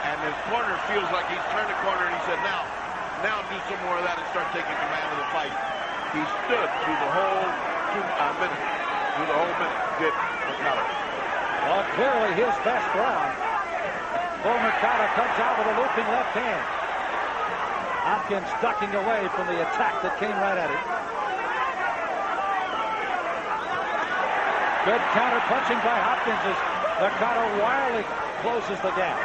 And his corner feels like he's turned the corner, and he said, now do some more of that and start taking command of the fight. He stood through the whole minute. Did Mercado. Well, clearly his best round. Mercado comes out with a looping left hand. Hopkins ducking away from the attack that came right at him. Good counter punching by Hopkins as Mercado wildly closes the gap.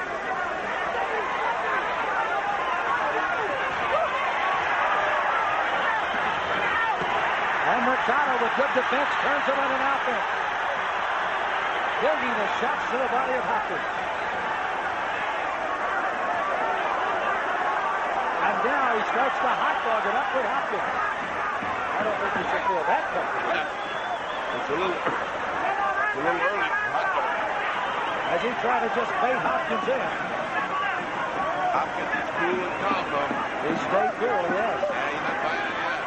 And Mercado with good defense turns it on an offense. Bringing the shots to the body of Hopkins. And now he starts to hot dog it up with Hopkins. I don't think he should feel that comfortable. It's a little early. Hot dog. As he tried to just bait Hopkins in. Hopkins is cool and calm, though. He stayed cool, yes. Yeah, he's not buying it yet.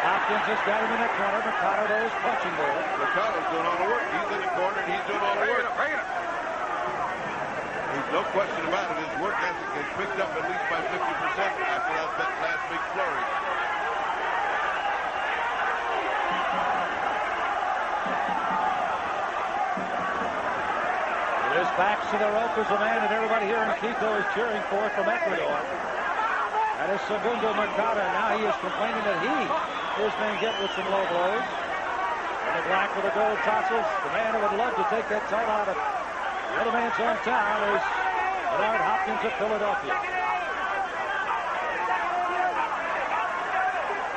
Hopkins has got him in the corner. Mercado, though, is punching there. Mercado's doing all the work. He's in the corner, and he's doing all the work. There's no question about it. His work ethic has picked up at least by 50% after that last big flurry. His back to the rope is a man that everybody here in Quito is cheering for from Ecuador. That is Segundo Mercado. Now he is complaining that he is being hit with some low blows. And the black with the gold tassels, the man who would love to take that title out of the other man's hometown is Bernard Hopkins of Philadelphia.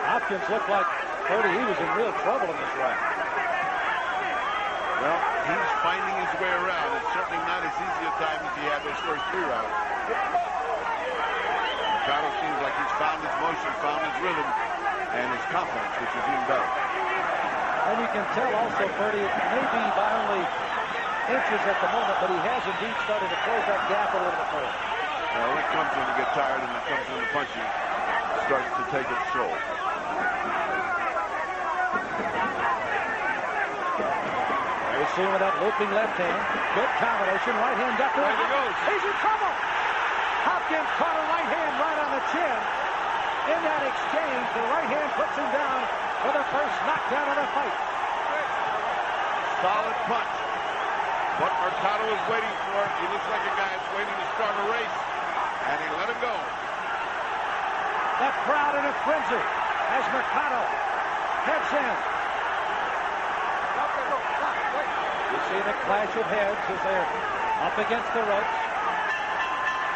Hopkins looked like he was in real trouble in this round. Well, he's finding his way around. It's certainly not as easy a time as he had those first 3 rounds. Mercado seems like he's found his motion, found his rhythm, and his confidence, which is even better. And you can tell also, Purdy, it may be by only inches at the moment, but he has indeed started to close that gap a little bit more. Well, it comes when you get tired, and it comes when the punching starts to take its toll. You see with that looping left hand. Good combination. Right hand duck. There he goes. He's in trouble. Hopkins caught a right hand right on the chin. In that exchange, the right hand puts him down for the first knockdown of the fight. Solid punch. What Mercado is waiting for, he looks like a guy that's waiting to start a race, and he let him go. The crowd in a frenzy as Mercado heads in. You see the clash of heads as they're up against the ropes.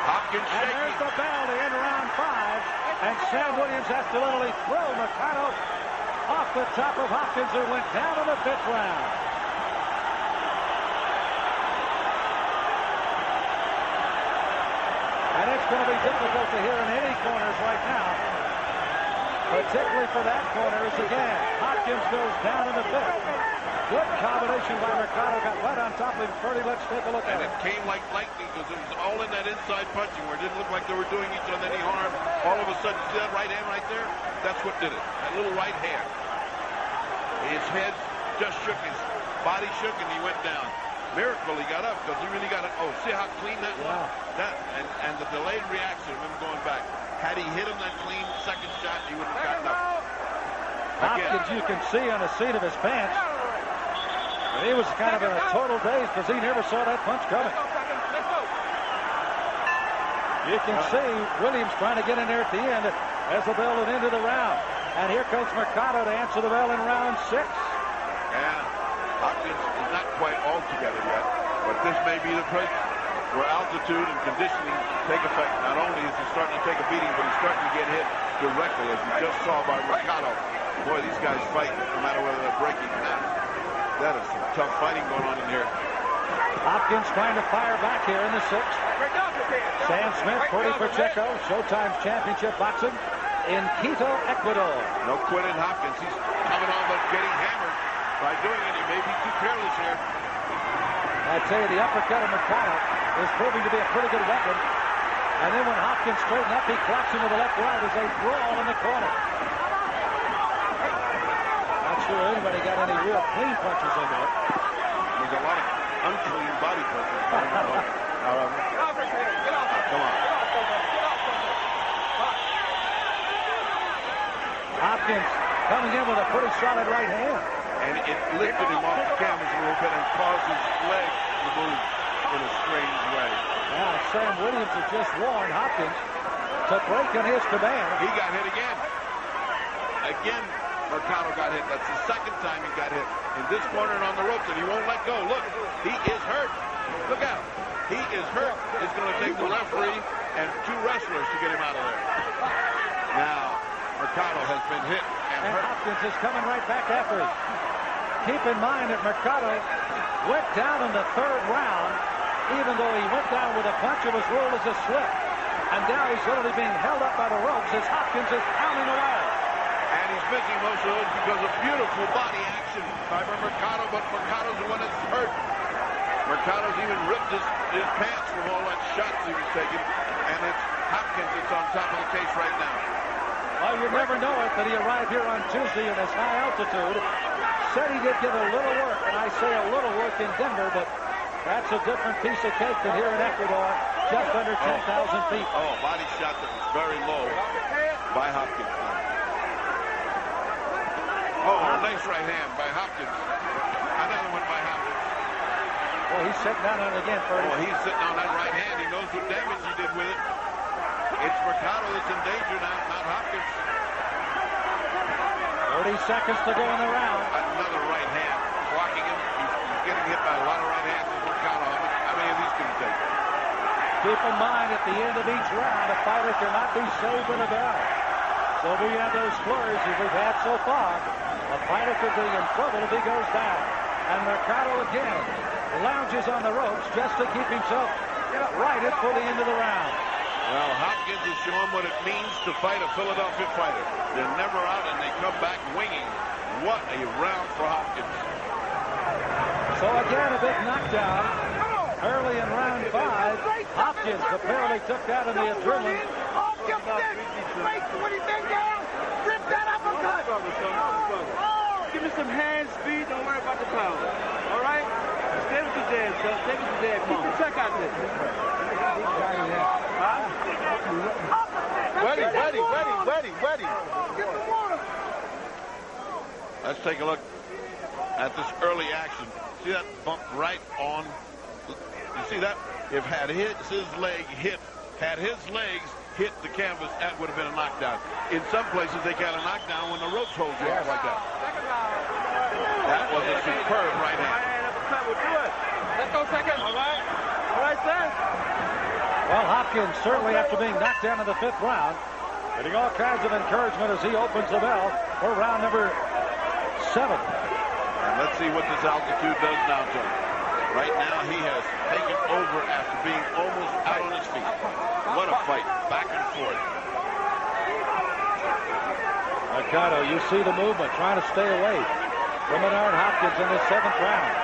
Hopkins shaking. And there's the bell to end round 5. And Sam Williams has to literally throw Mercado off the top of Hopkins, who went down in the 5th round. And it's going to be difficult to hear in any corners right now. Particularly for that corner is again, Hopkins goes down in the 5th. Good combination by Mercado, got right on top of him. Purdy, let's take a look at it. And it came like lightning because it was all in that inside punching where it didn't look like they were doing each other any harm. All of a sudden, see that right hand right there? That's what did it. That little right hand. His head just shook, his body shook, and he went down. Miracle he got up because he really got it. Oh, see how clean that was? That and the delayed reaction of him going back. Had he hit him that clean second shot, he would have gotten up. Hopkins, you can see on the seat of his pants. He was kind of in a total daze because he never saw that punch coming. You can see Williams trying to get in there at the end as the bell went into the round. And here comes Mercado to answer the bell in round 6. And Hopkins is not quite all together yet, but this may be the place where altitude and conditioning take effect. Not only is he starting to take a beating, but he's starting to get hit directly, as we just saw by Mercado. Boy, these guys fight no matter whether they're breaking or not. That is some tough fighting going on in here. Hopkins trying to fire back here in the 6th. Sam Smith, Purdy Pacheco, Showtime's championship boxing in Quito, Ecuador. No quitting Hopkins. He's coming on but getting hammered by doing it. He may be too careless here. I tell you, the uppercut of Mercado is proving to be a pretty good weapon. And then when Hopkins straightened up, he clocks him with the left right as they brawl in the corner. Not sure anybody got any real clean punches in there. There's a lot of unclean body punches going on. Come on. Hopkins coming in with a pretty solid right hand. And it lifted him off the canvas a little bit and caused his leg to move in a strange way. Now, Sam Williams has just warned Hopkins to break in his command. He got hit again. Again, Mercado got hit. That's the second time he got hit. In this corner and on the ropes, and he won't let go. Look, he is hurt. Look out. He is hurt. It's going to take the referee and 2 wrestlers to get him out of there. Now, Mercado has been hit and hurt. Hopkins is coming right back after him. Keep in mind that Mercado went down in the 3rd round, even though he went down with a punch, it was ruled as a slip. And now he's literally being held up by the ropes as Hopkins is pounding away. And he's missing most of those because of beautiful body action by Mercado, but Mercado's the one that's hurt. Mercado's even ripped his pants from all that shots he was taking, and it's Hopkins that's on top of the case right now. Well, you never know it, but he arrived here on Tuesday in this high altitude. Said he did get a little work, and I say a little work in Denver, but that's a different piece of cake than here in Ecuador, just under 10,000 feet. Oh, body shot that was very low by Hopkins. Oh, nice right hand by Hopkins. Another one by Hopkins. Well, he's sitting down on it again, Ferdy. Oh, he's sitting on that right hand. He knows what damage he did with it. It's Mercado that's in danger now, not Hopkins. 30 seconds to go in the round. Another right hand. Blocking him. He's getting hit by a lot of right hands with Mercado. How many of these can he take? Keep in mind, at the end of each round, a fighter cannot be saving a bell. So we have those flurries as we've had so far. A fighter could be in trouble if he goes down. And Mercado again lounges on the ropes just to keep himself righted for the end of the round. Well, Hopkins is showing what it means to fight a Philadelphia fighter. They're never out and they come back winging. What a round for Hopkins. So again, a big knockdown early in round 5. Hopkins apparently took that in the adrenaline. Give me some hand speed, don't worry about the power. All right? Stay with the dad, son. Stay with the dad. Come on. Check out this. Ready. Let's take a look at this early action. See that bump right on? You see that? If had his legs hit the canvas, that would have been a knockdown. In some places, they got a knockdown when the ropes hold you off like that. That was a superb right hand. Let's go second. All right. All right, sir. Well, Hopkins certainly after being knocked down in the 5th round, getting all kinds of encouragement as he opens the bell for round number 7. And let's see what this altitude does now to him. Right now, he has taken over after being almost out on his feet. What a fight, back and forth. Mercado, you see the movement, trying to stay away from Bernard Hopkins in the 7th round.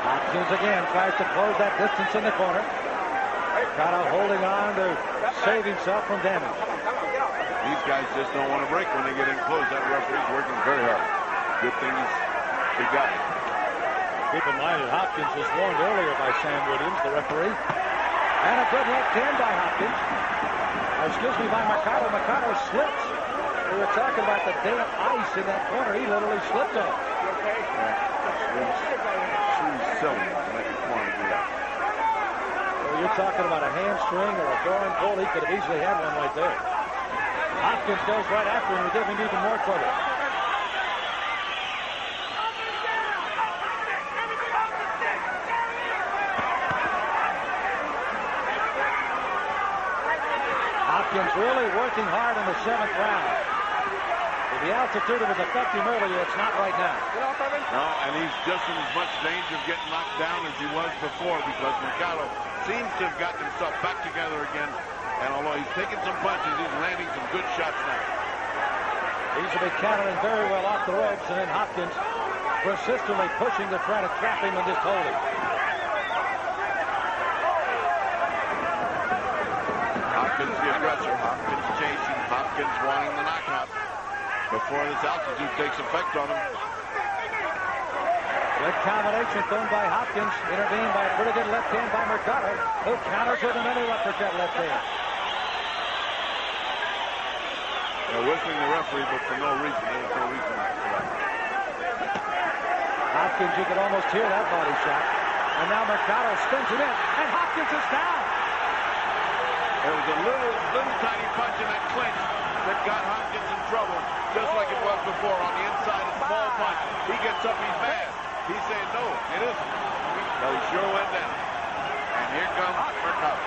Hopkins again tries to close that distance in the corner. Mercado holding on to save himself from damage. These guys just don't want to break when they get in close. That referee's working very hard. Good thing he got it. Keep in mind that Hopkins was warned earlier by Sam Williams, the referee. And a good left hand by Hopkins. Excuse me, by Mercado. Mercado slips. We were talking about the damp ice in that corner. He literally slipped on it. Silly to make a corner do that. Well, you're talking about a hamstring or a groin pull. He could have easily had one right there. Hopkins goes right after him to give him even more trouble. Hopkins really working hard in the 7th round. If the altitude was affecting him earlier, it's not right now. No, and he's just in as much danger of getting knocked down as he was before because Mercado seems to have gotten himself back together again. And although he's taking some punches, he's landing some good shots now. He's been countering very well off the ropes, and then Hopkins persistently pushing to try to trap him and just hold him. Hopkins the aggressor. Hopkins chasing. Hopkins wanting the knockout before this altitude takes effect on him. Good combination thrown by Hopkins. Intervened by a pretty good left hand by Mercado, who counters with another uppercut left hand. They're whistling the referee, but for no reason. There's no reason for that. Hopkins, you could almost hear that body shot. And now Mercado spins it in, and Hopkins is down. There was a little tiny punch in that clinch that got Hopkins in trouble, just like it was before on the inside, a small punch. He gets up, he's mad. He's saying, no, it isn't. So he sure went down. And here comes Mercado.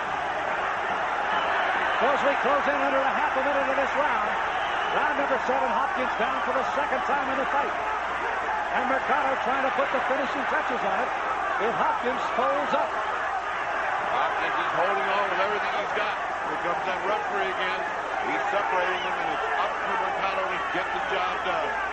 As we close in under a half a minute of this round, round number 7, Hopkins down for the second time in the fight. And Mercado trying to put the finishing touches on it. If Hopkins folds up. Hopkins is holding on with everything he's got. Here comes that referee again. He's separating them, and it's up to Mercado to get the job done.